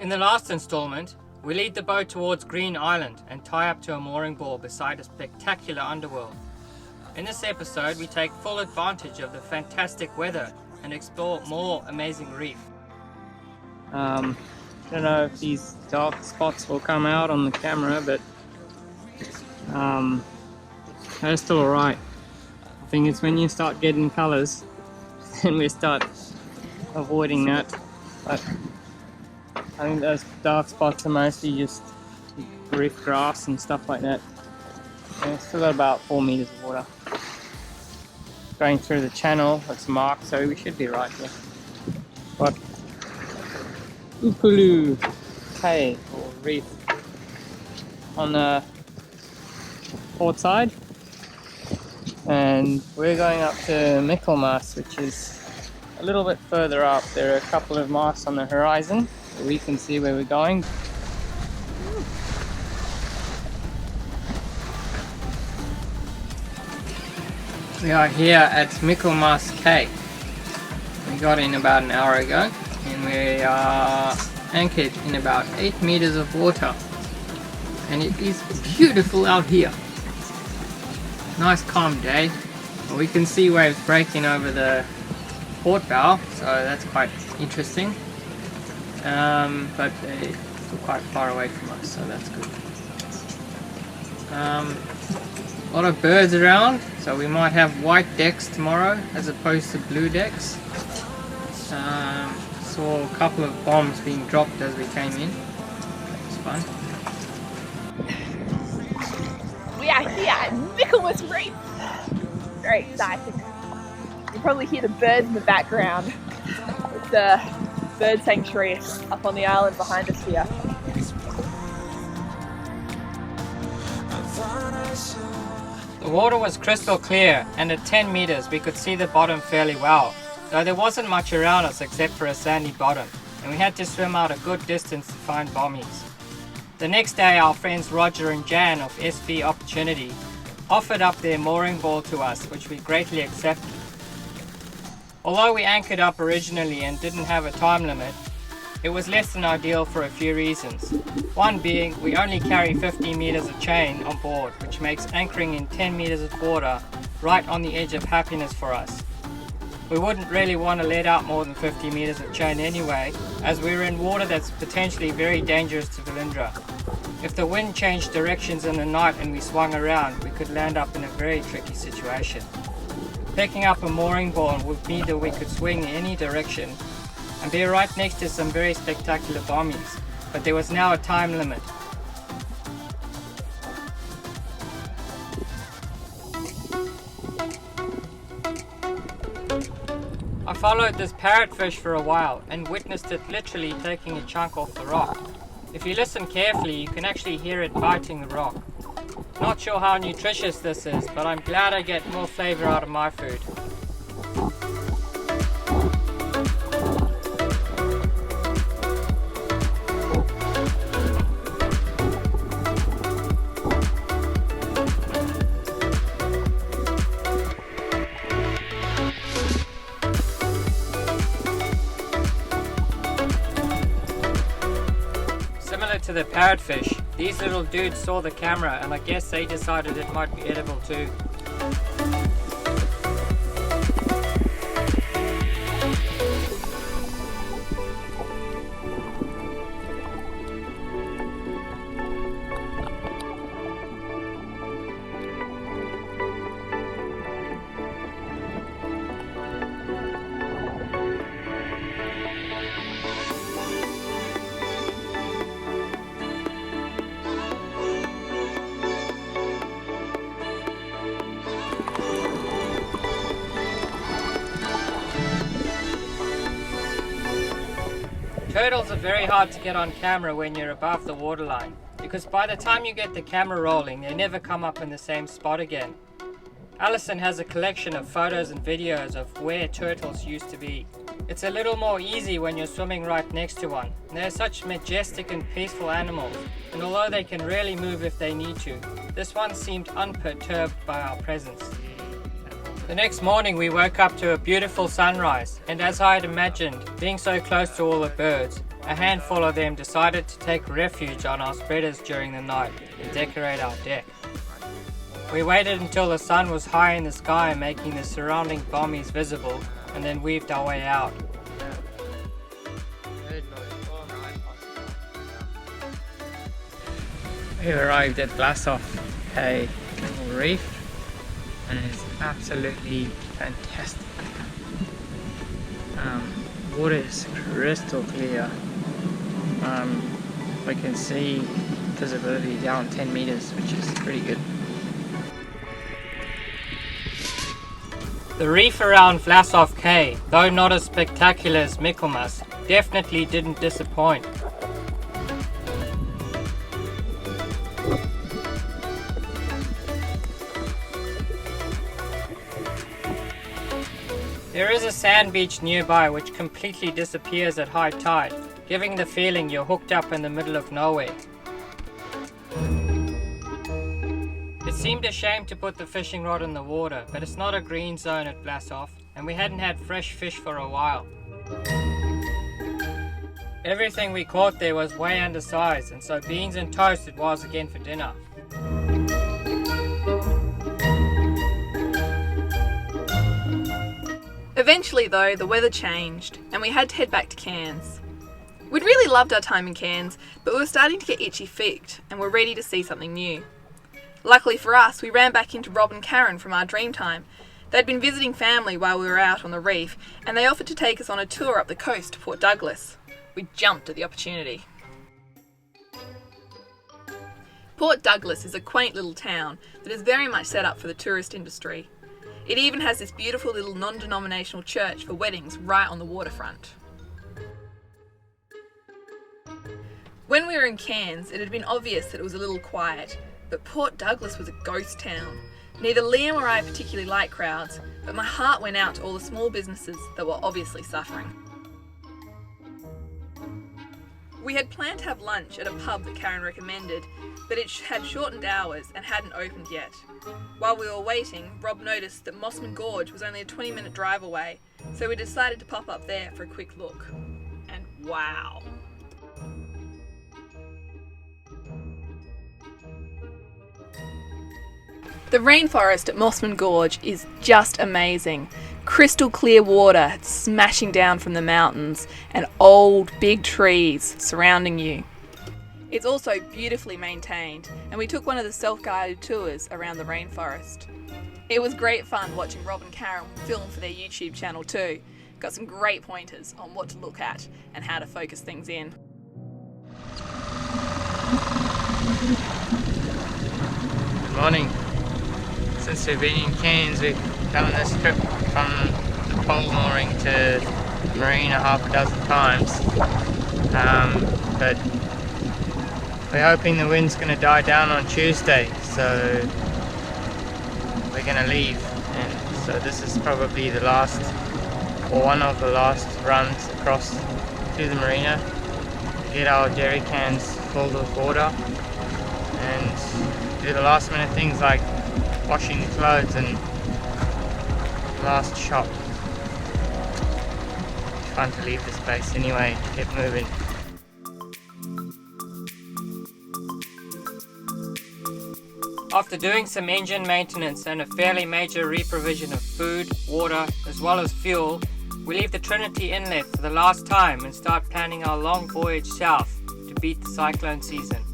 In the last installment, we lead the boat towards Green Island and tie up to a mooring ball beside a spectacular underworld. In this episode, we take full advantage of the fantastic weather and explore more amazing reef. I don't know if these dark spots will come out on the camera, but they're still alright. I think it's when you start getting colours and we start avoiding that. But I think those dark spots are mostly just reef grass and stuff like that. And it's still got about 4 meters of water going through the channel. It's marked, so we should be right here. But Vlassoff Cay or Reef on the port side, and we're going up to Michaelmas, which is a little bit further up. There are a couple of marks on the horizon so we can see where we're going. We are here at Michaelmas Cay. We got in about an hour ago and we are anchored in about 8 meters of water, and it is beautiful out here. Nice calm day. We can see waves breaking over the port bow, so that's quite interesting, but they're still quite far away from us, so that's good. A lot of birds around, so we might have white decks tomorrow as opposed to blue decks. Saw a couple of bombs being dropped as we came in. It's fun. We are here at Michaelmas Reef. Very exciting. You probably hear the birds in the background. It's a bird sanctuary up on the island behind us here. The water was crystal clear, and at 10 meters we could see the bottom fairly well, though there wasn't much around us except for a sandy bottom, and we had to swim out a good distance to find bommies. The next day our friends Roger and Jan of SV² offered up their mooring ball to us, which we greatly accepted. Although we anchored up originally and didn't have a time limit, it was less than ideal for a few reasons. One being, we only carry 50 meters of chain on board, which makes anchoring in 10 meters of water right on the edge of happiness for us. We wouldn't really want to let out more than 50 meters of chain anyway, as we were in water that's potentially very dangerous to Valindra. If the wind changed directions in the night and we swung around, we could land up in a very tricky situation. Picking up a mooring ball would mean that we could swing in any direction and be right next to some very spectacular bommies, but there was now a time limit. I followed this parrotfish for a while and witnessed it literally taking a chunk off the rock. If you listen carefully, you can actually hear it biting the rock. Not sure how nutritious this is, but I'm glad I get more flavor out of my food. Similar to the parrotfish, these little dudes saw the camera and I guess they decided it might be edible too. Turtles are very hard to get on camera when you're above the waterline, because by the time you get the camera rolling, they never come up in the same spot again. Alison has a collection of photos and videos of where turtles used to be. It's a little more easy when you're swimming right next to one. They're such majestic and peaceful animals, and although they can rarely move if they need to, this one seemed unperturbed by our presence. The next morning we woke up to a beautiful sunrise, and as I had imagined, being so close to all the birds, a handful of them decided to take refuge on our spreaders during the night and decorate our deck. We waited until the sun was high in the sky, making the surrounding bommies visible, and then weaved our way out. We arrived at Vlassoff Cay Reef, and it's absolutely fantastic. Water is crystal clear. We can see visibility down 10 meters, which is pretty good. The reef around Vlassoff Cay, though not as spectacular as Michaelmas, definitely didn't disappoint. There is a sand beach nearby which completely disappears at high tide, giving the feeling you're hooked up in the middle of nowhere. It seemed a shame to put the fishing rod in the water, but it's not a green zone at Vlassof, and we hadn't had fresh fish for a while. Everything we caught there was way undersized, and so beans and toast it was again for dinner. Eventually though, the weather changed and we had to head back to Cairns. We'd really loved our time in Cairns, but we were starting to get itchy feet and were ready to see something new. Luckily for us, we ran back into Rob and Karen from our dream time. They'd been visiting family while we were out on the reef, and they offered to take us on a tour up the coast to Port Douglas. We jumped at the opportunity. Port Douglas is a quaint little town that is very much set up for the tourist industry. It even has this beautiful little non-denominational church for weddings right on the waterfront. When we were in Cairns, it had been obvious that it was a little quiet, but Port Douglas was a ghost town. Neither Liam or I particularly like crowds, but my heart went out to all the small businesses that were obviously suffering. We had planned to have lunch at a pub that Karen recommended, but it had shortened hours and hadn't opened yet. While we were waiting, Rob noticed that Mossman Gorge was only a 20-minute drive away, so we decided to pop up there for a quick look. And wow! The rainforest at Mossman Gorge is just amazing. Crystal clear water smashing down from the mountains and old big trees surrounding you. It's also beautifully maintained, and we took one of the self-guided tours around the rainforest. It was great fun watching Rob and Karen film for their YouTube channel too. Got some great pointers on what to look at and how to focus things in. Good morning. Since we've been in Cairns, we've done this trip from the pole mooring to the marina half a dozen times. But we're hoping the wind's going to die down on Tuesday, so we're going to leave. And so this is probably the last, or one of the last runs across to the marina to get our jerry cans filled with water and do the last minute things like washing the clothes and last shop. It's fun to leave this place anyway, get moving. After doing some engine maintenance and a fairly major reprovision of food, water, as well as fuel, we leave the Trinity Inlet for the last time and start planning our long voyage south to beat the cyclone season.